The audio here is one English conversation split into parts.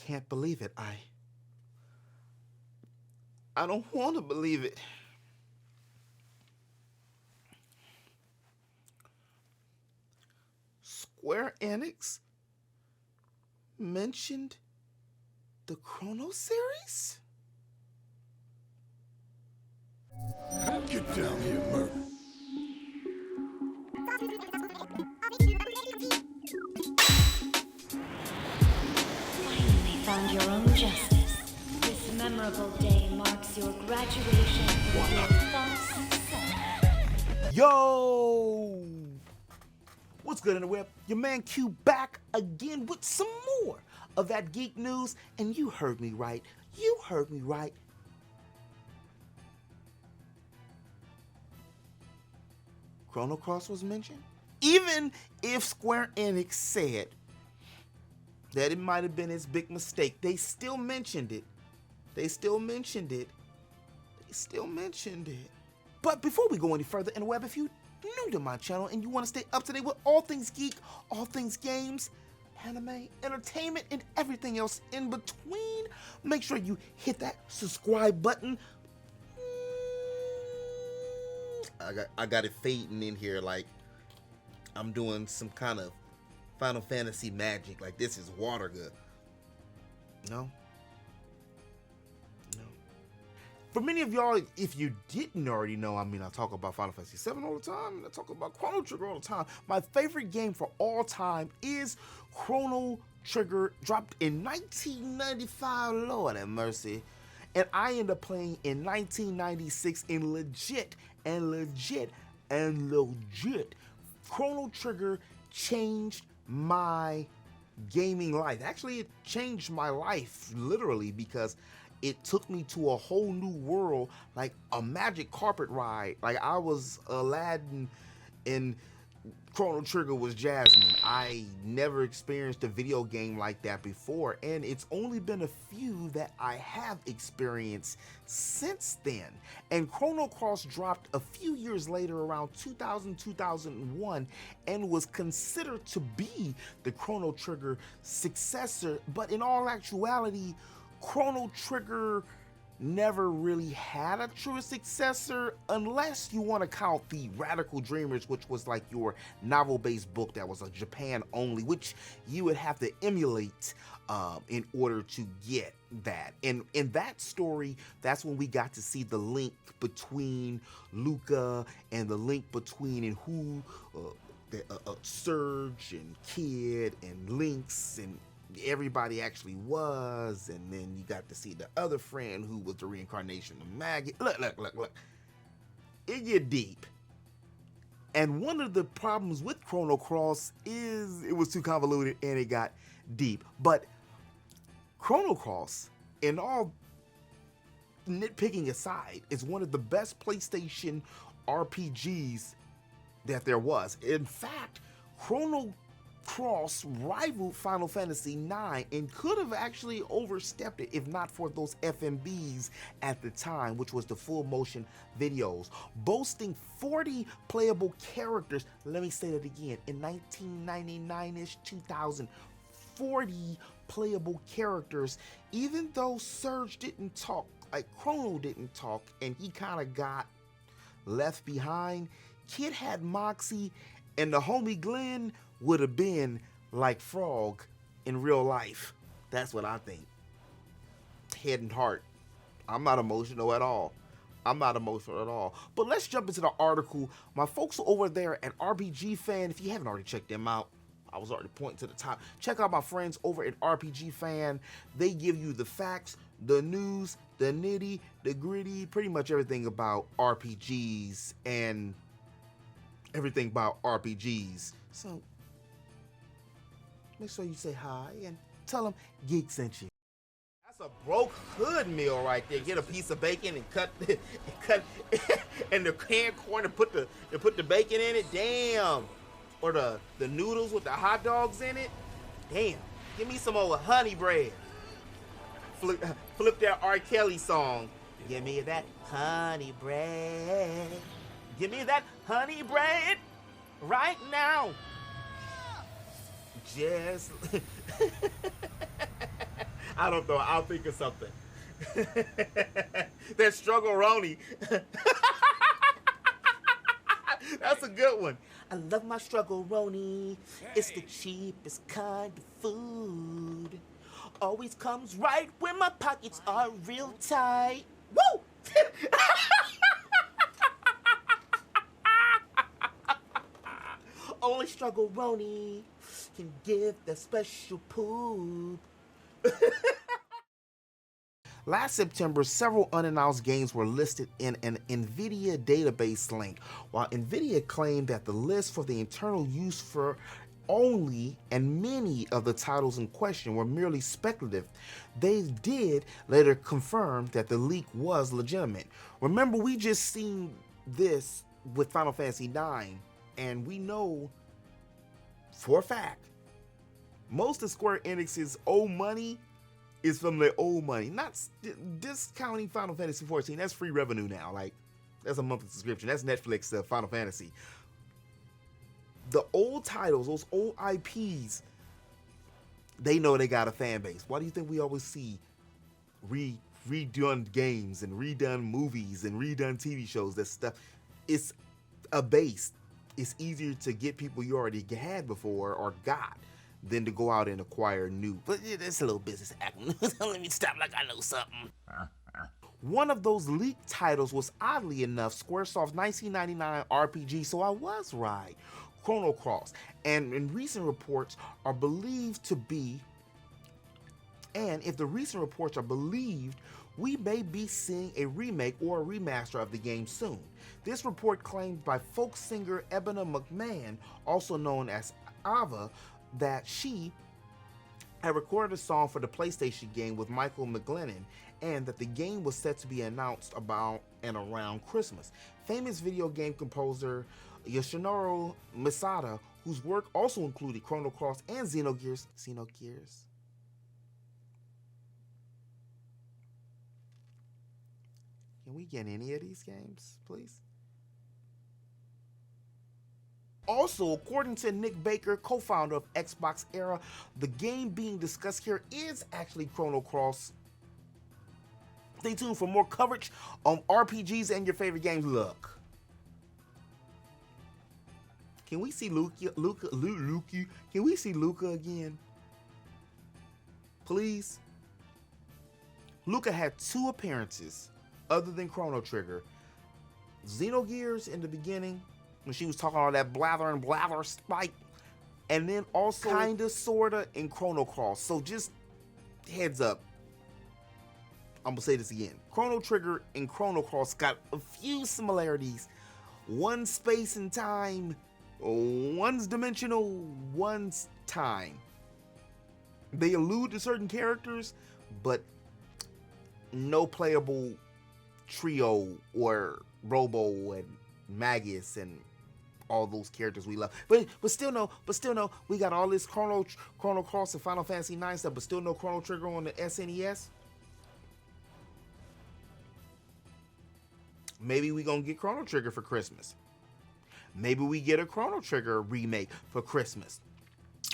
can't believe it. I don't want to believe it. Square Enix mentioned the Chrono series? Get down here, murder. Finally found your own justice. This memorable day marks your graduation from your thoughts self. Yo! What's good in the web? Your man Q back again with some more of that geek news, and you heard me right. You heard me right. Chrono Cross was mentioned? Even if Square Enix said that it might have been its big mistake, they still mentioned it. They still mentioned it. They still mentioned it. But before we go any further in the web, if you new to my channel and you want to stay up to date with all things geek, all things games, anime, entertainment, and everything else in between, make sure you hit that subscribe button. I got it fading in here like I'm doing some kind of Final Fantasy magic, like this is water good. No. For many of y'all, if you didn't already know, I mean, I talk about Final Fantasy 7 all the time, and I talk about Chrono Trigger all the time. My favorite game for all time is Chrono Trigger, dropped in 1995, Lord have mercy. And I ended up playing in 1996 in legit, Chrono Trigger changed my gaming life. Actually, it changed my life, literally, because it took me to a whole new world, like a magic carpet ride. Like I was Aladdin and Chrono Trigger was Jasmine. I never experienced a video game like that before, and it's only been a few that I have experienced since then. And Chrono Cross dropped a few years later, around 2000, 2001, and was considered to be the Chrono Trigger successor, but in all actuality, Chrono Trigger never really had a true successor, unless you want to count the Radical Dreamers, which was like your novel-based book that was a Japan only, which you would have to emulate in order to get that. And in that story, that's when we got to see the link between Luca and the link between and who Surge and Kid and Lynx and everybody actually was. And then you got to see the other friend who was the reincarnation of Maggie. Look. It get deep. And one of the problems with Chrono Cross is it was too convoluted and it got deep. But Chrono Cross, in all nitpicking aside, is one of the best PlayStation RPGs that there was. In fact, Chrono Cross rivaled Final Fantasy IX and could have actually overstepped it if not for those FMVs at the time, which was the full motion videos, boasting 40 playable characters. Let me say that again. In 1999-ish, 2000, 40 playable characters. Even though Surge didn't talk, like Chrono didn't talk, and he kind of got left behind, Kid had Moxie, and the homie Glenn would have been like Frog in real life. That's what I think. Head and heart. I'm not emotional at all. But let's jump into the article. My folks over there at RPG Fan, if you haven't already checked them out, I was already pointing to the top. Check out my friends over at RPG Fan. They give you the facts, the news, the nitty, the gritty, pretty much everything about RPGs and everything about RPGs. So make sure you say hi and tell them Geek sent you. That's a broke hood meal right there. Get a piece of bacon and cut in the canned corn and put the bacon in it. Damn. Or the noodles with the hot dogs in it. Damn. Give me some old honey bread. Flip that R. Kelly song. Give me that honey bread. Give me that honey bread right now. Just I don't know. I'll think of something. That Struggle-roni. That's a good one. I love my Struggle-roni. It's the cheapest kind of food. Always comes right when my pockets are real tight. Woo! Only Struggle-roni can give that special poop. Last September, several unannounced games were listed in an NVIDIA database link. While NVIDIA claimed that the list for the internal use for only and many of the titles in question were merely speculative, they did later confirm that the leak was legitimate. Remember, we just seen this with Final Fantasy IX, and we know for a fact most of Square Enix's old money is from their old money, not discounting Final Fantasy 14. That's free revenue now. Like, that's a monthly subscription. That's Netflix Final Fantasy. The old titles, those old IPs, they know they got a fan base. Why do you think we always see redone games and redone movies and redone TV shows? That stuff, it's a base. It's easier to get people you already had before or got than to go out and acquire new. But it's a little business acting. Let me stop like I know something. One of those leaked titles was, oddly enough, Squaresoft's 1999 RPG, so I was right. Chrono Cross, and in recent reports are believed to be, and if the recent reports are believed, we may be seeing a remake or a remaster of the game soon. This report claimed by folk singer Ebona McMahon, also known as Ava, that she had recorded a song for the PlayStation game with Michael McGlennon, and that the game was set to be announced about and around Christmas. Famous video game composer Yoshinori Misada, whose work also included Chrono Cross and Xenogears. Can we get any of these games, please? Also, according to Nick Baker, co-founder of Xbox Era, the game being discussed here is actually Chrono Cross. Stay tuned for more coverage on RPGs and your favorite games. Look. Can we see Luca? Can we see Luca again? Please? Luca had 2 appearances other than Chrono Trigger. Xenogears in the beginning, when she was talking all that blather spike, and then also kinda sorta in Chrono Cross. So just heads up, I'm gonna say this again. Chrono Trigger and Chrono Cross got a few similarities. One's space and time, one's dimensional, one's time. They allude to certain characters, but no playable trio or Robo and Magus and all those characters we love. But still no, we got all this Chrono Cross and Final Fantasy IX stuff, but still no Chrono Trigger on the SNES. Maybe we gonna get Chrono Trigger for Christmas. Maybe we get a Chrono Trigger remake for Christmas.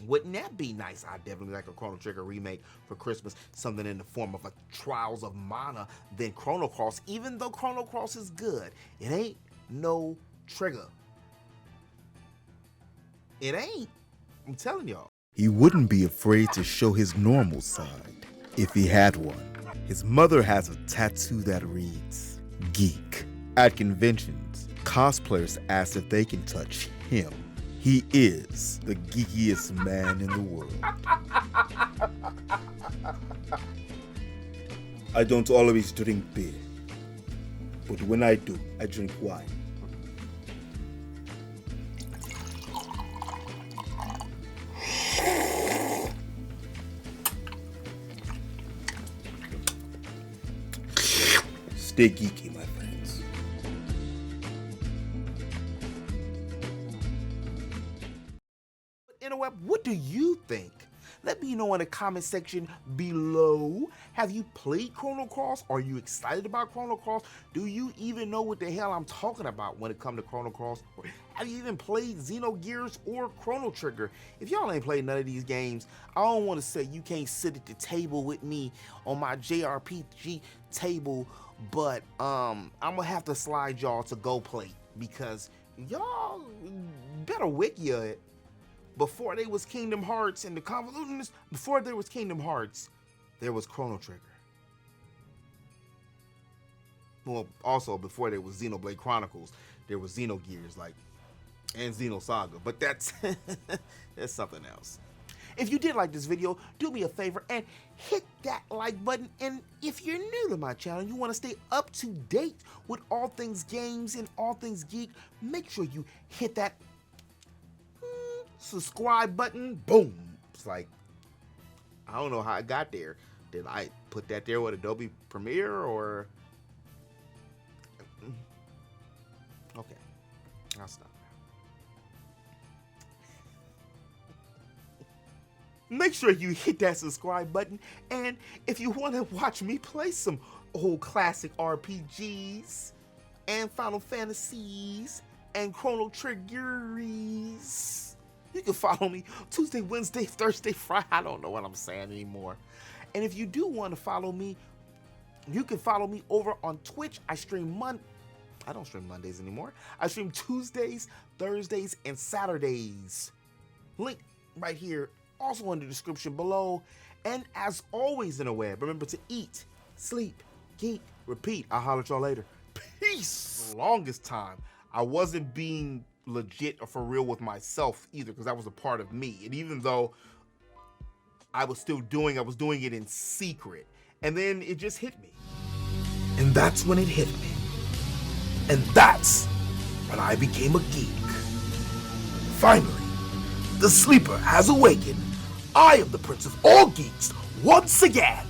Wouldn't that be nice? I definitely like a Chrono Trigger remake for Christmas. Something in the form of a Trials of Mana than Chrono Cross. Even though Chrono Cross is good, it ain't no Trigger. It ain't. I'm telling y'all. He wouldn't be afraid to show his normal side if he had one. His mother has a tattoo that reads, Geek. At conventions, cosplayers ask if they can touch him. He is the geekiest man in the world. I don't always drink beer, but when I do, I drink wine. Stay geeky, my friends. Interweb, what do you think? Let me know in the comment section below. Have you played Chrono Cross? Are you excited about Chrono Cross? Do you even know what the hell I'm talking about when it comes to Chrono Cross? Have you even played Xenogears or Chrono Trigger? If y'all ain't played none of these games, I don't want to say you can't sit at the table with me on my JRPG table, but I'm gonna have to slide y'all to Go Play, because y'all better wiki it. Before there was Kingdom Hearts and the convolutions, before there was Kingdom Hearts, there was Chrono Trigger. Well, also before there was Xenoblade Chronicles, there was Xenogears, and Xenosaga, but that's that's something else. If you did like this video, do me a favor and hit that like button. And if you're new to my channel, you want to stay up to date with all things games and all things geek, make sure you hit that subscribe button. Boom. It's like, I don't know how I got there. Did I put that there with Adobe Premiere or? Okay, I'll stop. Make sure you hit that subscribe button, and if you want to watch me play some old classic RPGs and Final Fantasies and Chrono Triggers, you can follow me Tuesday, Wednesday, Thursday, Friday. I don't know what I'm saying anymore. And if you do want to follow me, you can follow me over on Twitch. I don't stream Mondays anymore. I stream Tuesdays, Thursdays, and Saturdays. Link right here, also in the description below. And as always in the web, remember to eat, sleep, geek, repeat. I'll holler at y'all later. Peace. For the longest time, I wasn't being legit or for real with myself either, because that was a part of me. And even though I was doing it in secret. And then it just hit me. And that's when it hit me. And that's when I became a geek. Finally, the sleeper has awakened. I am the prince of all geeks once again.